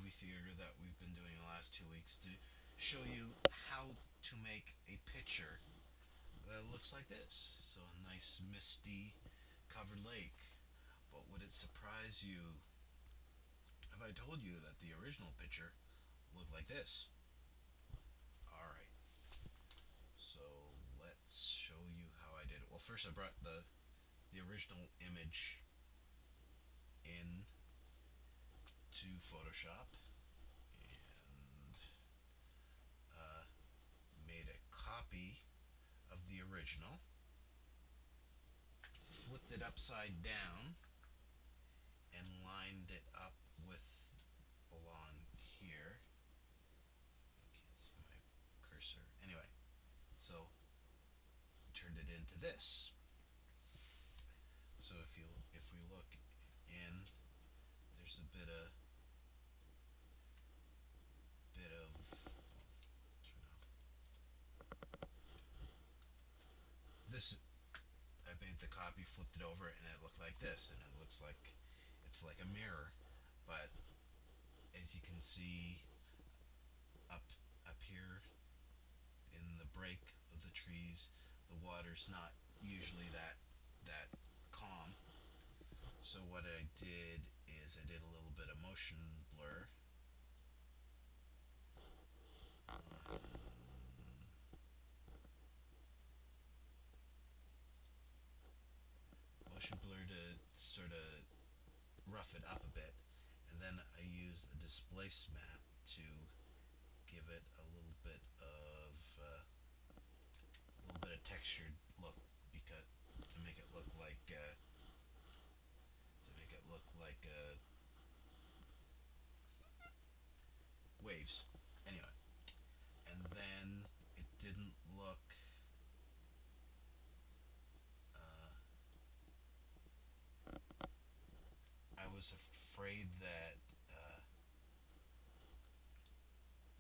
movie theater that we've been doing the last 2 weeks to show you how to make a picture that looks like this. So a nice misty covered lake. But would it surprise you if I told you that the original picture looked like this? Alright, so let's show you how I did it. Well, first I brought the original image in to Photoshop and made a copy of the original, flipped it upside down, and lined it up with along here. You can't see my cursor. Anyway, so turned it into this. So if we look in, there's a bit of turn off this. I made the copy, flipped it over, and it looked like this, and it looks like it's like a mirror. But as you can see up up here in the break of the trees, the water's not usually that calm. So what I did is I did a little bit of motion blur. Motion blur to sort of rough it up a bit, and then I used a displace map to give it a little bit of textured look, because to make it look like waves. Anyway, and then it didn't look. Uh, I was afraid that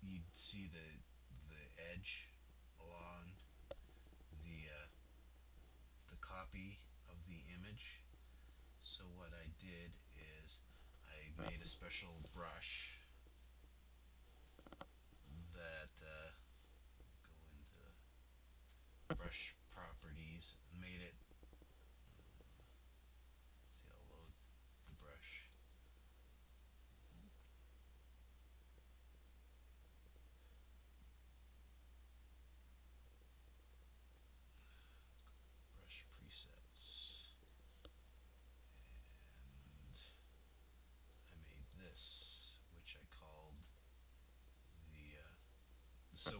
you'd see the edge along the copy of the image. So what I did is I made a special brush that go into brush properties, made it. See, I'll load the brush. Brush presets, and I made this, which I called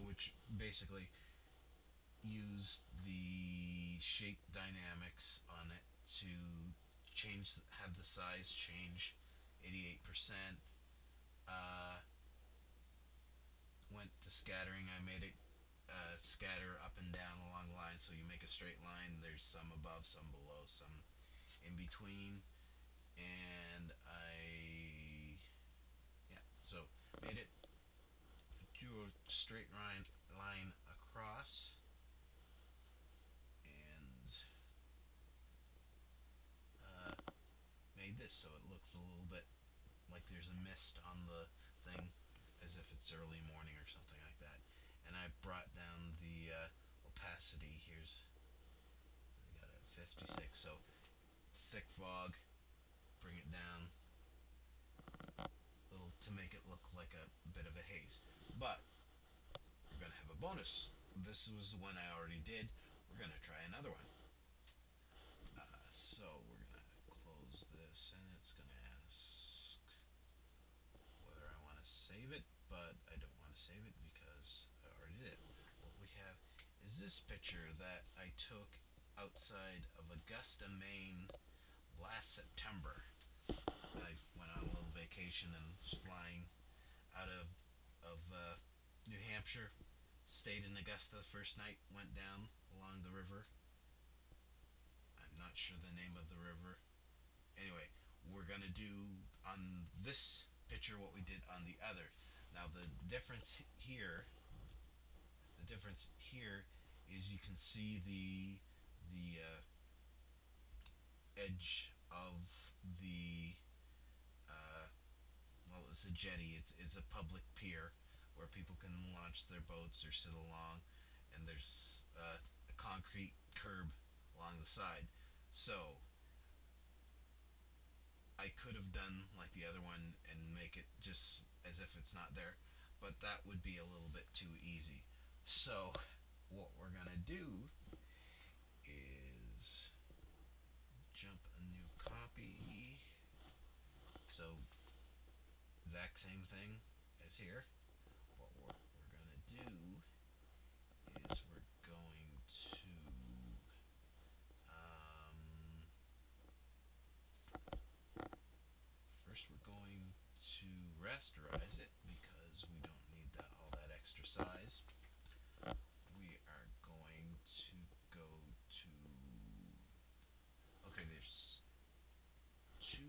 which basically use the shape dynamics on it to have the size change 88%. Uh, Went to scattering. I made it scatter up and down along lines, so you make a straight line. There's some above, some below, some in between, and so made it, drew a straight line across, and uh, made this so it looks a little bit like there's a mist on the thing, as if it's early morning or something like that. And I brought down the opacity. I got it at 56. So thick fog, bring it down little to make it look like a bit of a haze. But we're gonna have a bonus. This was the one I already did. We're gonna try another one. So we're gonna close this, and it's gonna ask whether I want to save it, but I don't want to save it because I already did it. What we have is this picture that I took outside of Augusta, Maine last September. I went on a little vacation and was flying out of New Hampshire. Stayed in Augusta the first night. Went down along the river. I'm not sure the name of the river. Anyway, we're gonna do on this picture what we did on the other. Now the difference here is you can see the edge of the uh, well, it was it's a jetty. It's a public pier where people can launch their boats or sit along, and there's a concrete curb along the side. So I could have done like the other one and make it just as if it's not there, but that would be a little bit too easy. So what we're gonna do is jump a new copy. So exact same thing as here. What we're gonna do is we're going to first we're going to rasterize it because we don't need all that extra size. We are going to go to okay. There's two.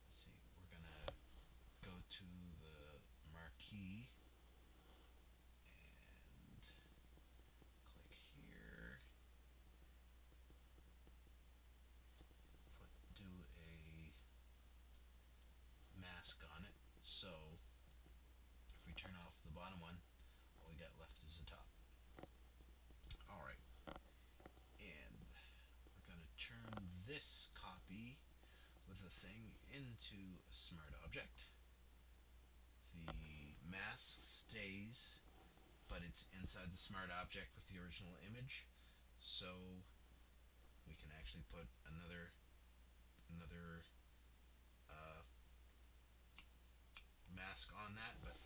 Let's see. We're gonna go to the marquee and click here. Do a mask on it. So if we turn off the bottom one, all we got left is the top. Alright, and we're going to turn this copy with the thing into a smart object. The mask stays, but it's inside the smart object with the original image. So we can actually put another mask on that, but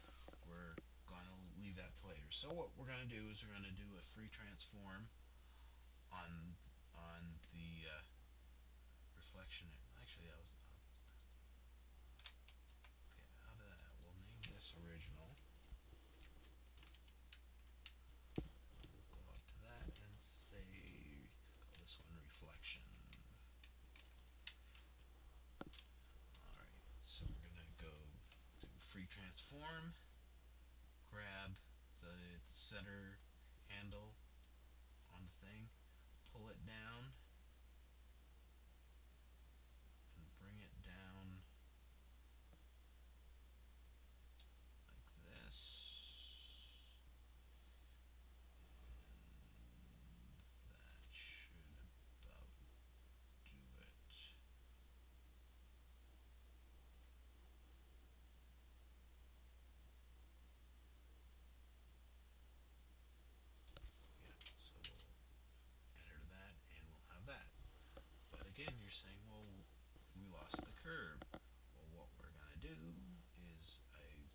we're going to leave that to later. So what we're going to do is we're going to do a free transform on the reflection. Actually, I'll get out of that. We'll name this original. We'll go up to that and say call this one reflection. Alright, so we're gonna go do free transform, grab the center handle on the thing, pull it down, and bring it down like this. And that should about do it. Yeah, so we'll enter that and we'll have that. But again, you're saying, well, we lost the curve. Well, what we're going to do is I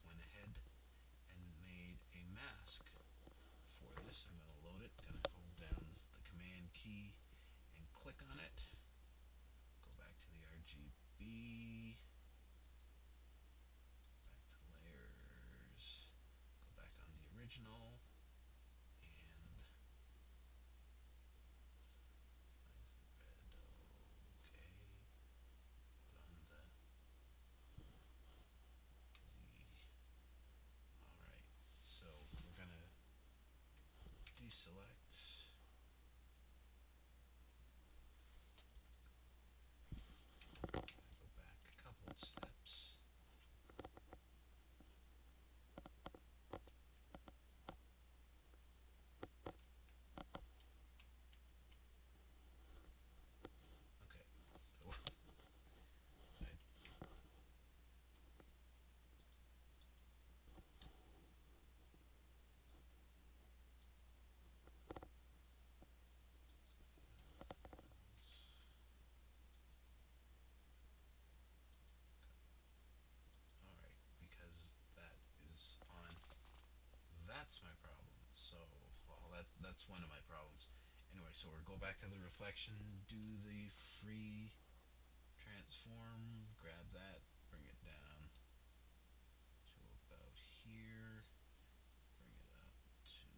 went ahead and made a mask for this. I'm going to load it, going to hold down the command key and click on it. Go back to the RGB, back to layers, go back on the original, and red, okay, put on alright, so we're gonna deselect, go back a couple of steps. Okay, so alright, because that is on. That's my problem. So, well, that's one of my problems. Anyway, so we'll go back to the reflection, do the free transform, grab that, bring it down to about here, bring it up to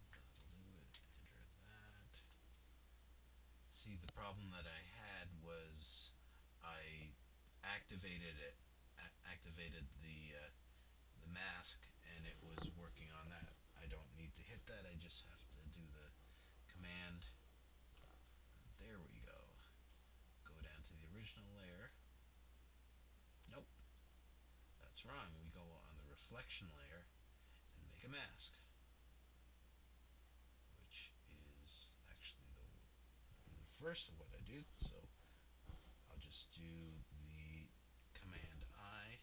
that'll do it, enter that. See, the problem that I had was I activated it, activated the mask, and it was working on that. I don't need to hit that. I just have to do the command. There we go. Go down to the original layer. Nope, that's wrong. We go on the reflection layer and make a mask, which is actually the inverse of what I do. So I'll just do the command I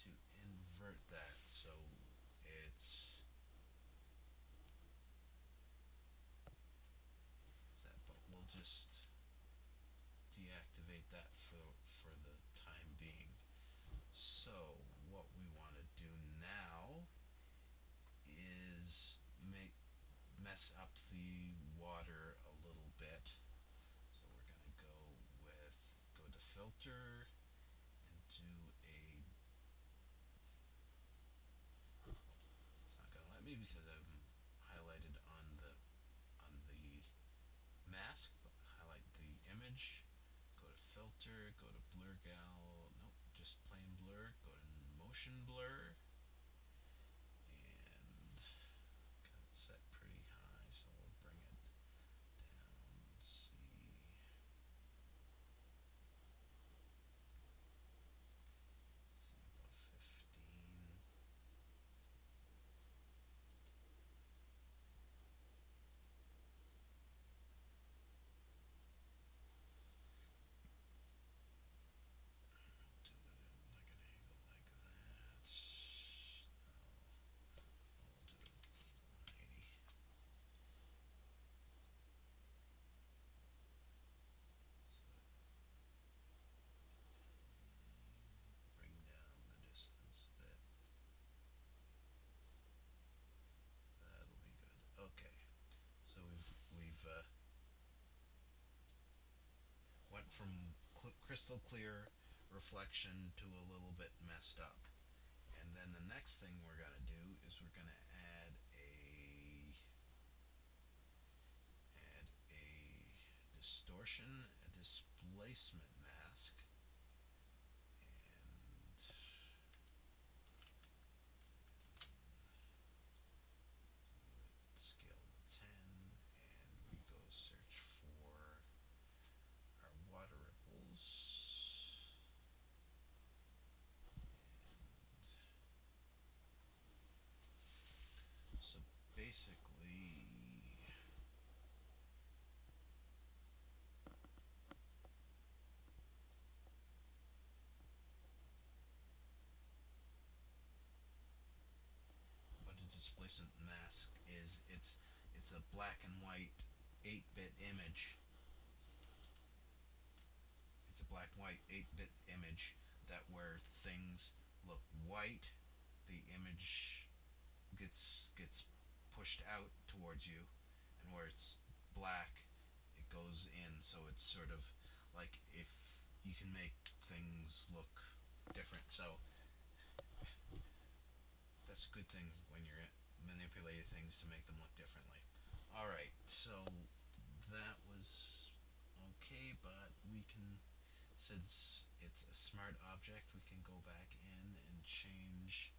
to invert that. So it's that, but we'll just deactivate that for the time being. So what we want to do now is make mess up the water a little bit. So we're gonna go to filter and do a. It's not gonna let me because I'm highlighted on the mask. But highlight the image. Go to filter. Go to blur gal. Nope, just plain blur. Go to motion blur. And got it set pretty high, so we'll bring it down. See, about 15. Do it at like an angle like that. No, we'll do 180. Bring down the distance a bit. That'll be good. Okay, so we've went from crystal clear reflection to a little bit messed up. And then the next thing we're gonna do is we're gonna add a distortion, a displacement mask, and scale to 10, and we go search for our water ripples. And so basically, what a displacement mask is, it's a black and white 8-bit image. It's a black and white 8-bit image that where things look white, the image gets pushed out towards you, and where it's black, it goes in. So it's sort of like if you can make things look different. So that's a good thing when you're manipulating things to make them look differently. All right, so that was okay, but we can, since it's a smart object, we can go back in and change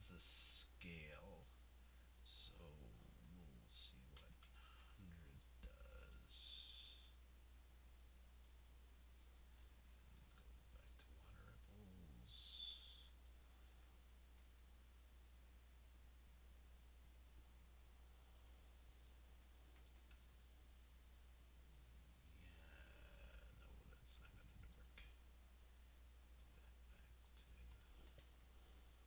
the scale. So we'll see what 100 does. Go back to water ripples. Yeah, no, that's not gonna work. Do that back to.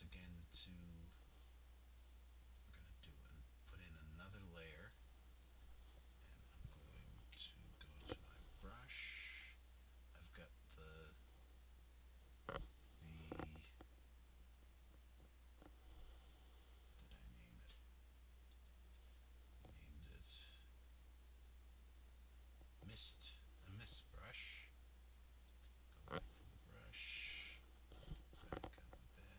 once again to we're gonna do and put in another layer, and I'm going to go to my brush. I've got the what did I name it? I named it mist, a mist brush. Go back to the brush, back up a bit,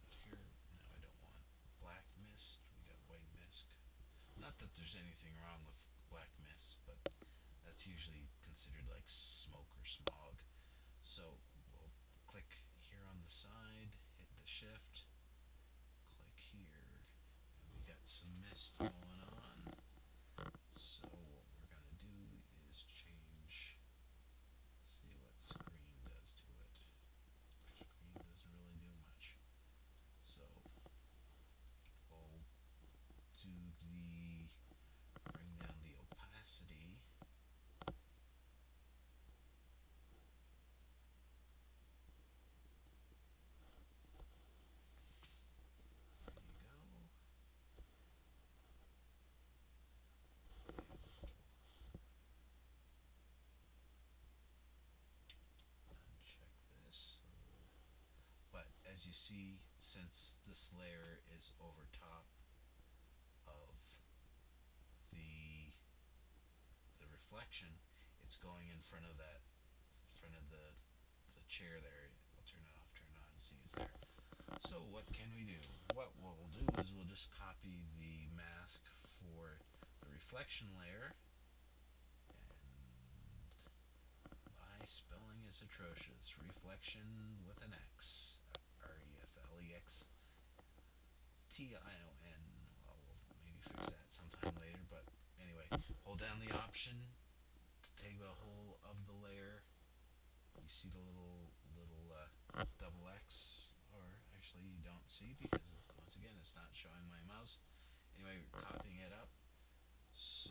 get here. Now I don't want black mist, we got white mist. Not that there's anything wrong with black mist, but that's usually considered like smoke or smog. So we'll click here on the side, hit the shift, click here, and we got some mist going on. So what we're gonna do is change, see what screen does to it. Screen doesn't really do much. So we'll do bring down the opacity. There you go. Uncheck this. But as you see, since this layer is over top of the reflection, it's going in front of the chair there. I'll turn it off, turn it on, see it's there. So what can we do? What we'll do is we'll just copy the mask for the reflection layer, and my spelling is atrocious. Reflection with an X, REFLEXTION. Well, we'll maybe fix that sometime later, but anyway, hold down the option to take a hold of the layer. You see the little double X, or actually you don't see because once again it's not showing my mouse. Anyway, we're copying it up. So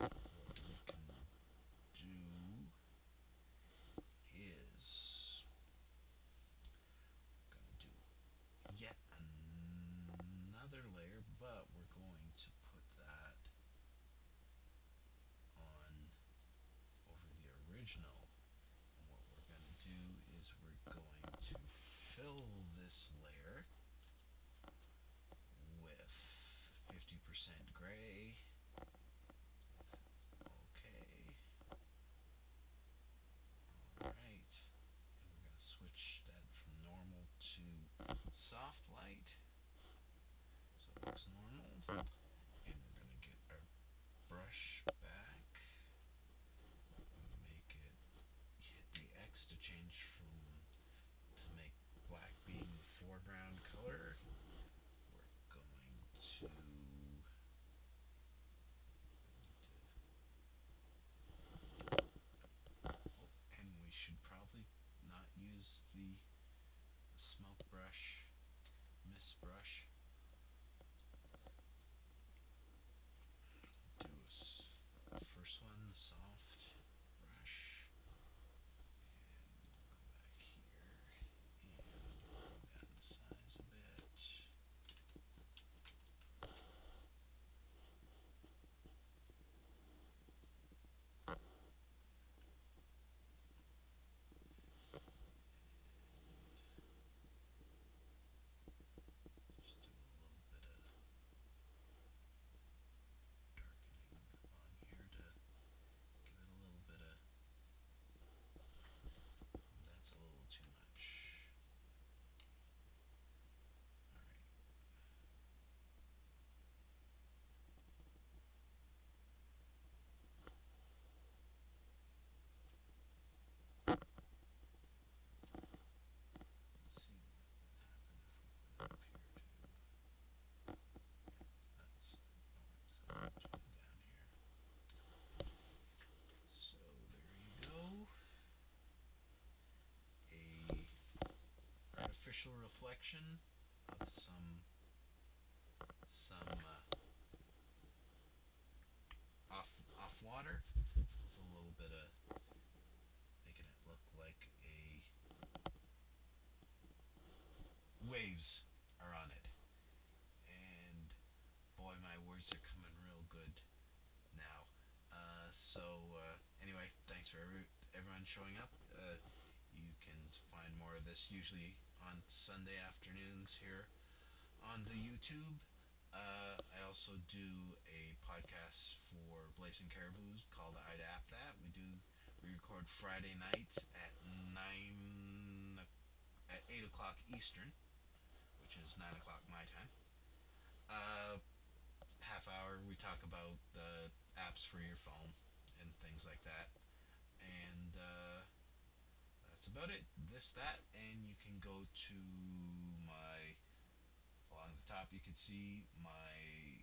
what we can do is gonna do yet another layer, but we're going to put that on over the original. And what we're going to do is we're going to fill this layer with 50% gray. Okay. Alright. And we're going to switch that from normal to soft light. So it looks normal. And we're going to get our brush back. Make it hit the X to change to make black being the foreground color. We're going to and we should probably not use the smoke brush, mist brush. Do the first one, the soft brush, and go back here and bring down the size a bit. Just do a little bit of darkening on here to give it a little bit of, that's a little too much. Alright. Let's see what would happen if we put it up here too. Yeah, that's so I'll put it down here. So there you go. A artificial reflection of some off water with a little bit thanks for everyone showing up. You can find more of this usually on Sunday afternoons here on the YouTube. I also do a podcast for Blazing Caribous called I'd App That. We record Friday nights at 8 o'clock Eastern, which is 9 o'clock my time. Uh, Half hour we talk about apps for your phone and things like that, and that's about it. That, and you can go to my along the top. You can see my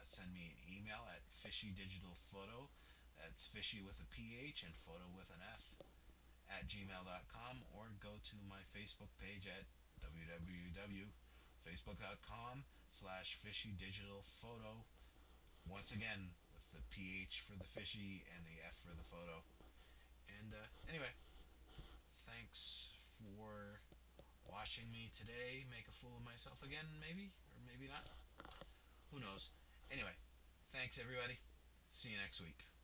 send me an email at fishydigitalphoto. That's fishy with a ph and photo with an f at gmail.com, or go to my Facebook page at www.facebook.com/fishydigitalphoto. Once again, with the ph for the fishy and the f for the photo. And anyway, thanks for watching me today make a fool of myself again, maybe, or maybe not. Who knows? Anyway, thanks everybody. See you next week.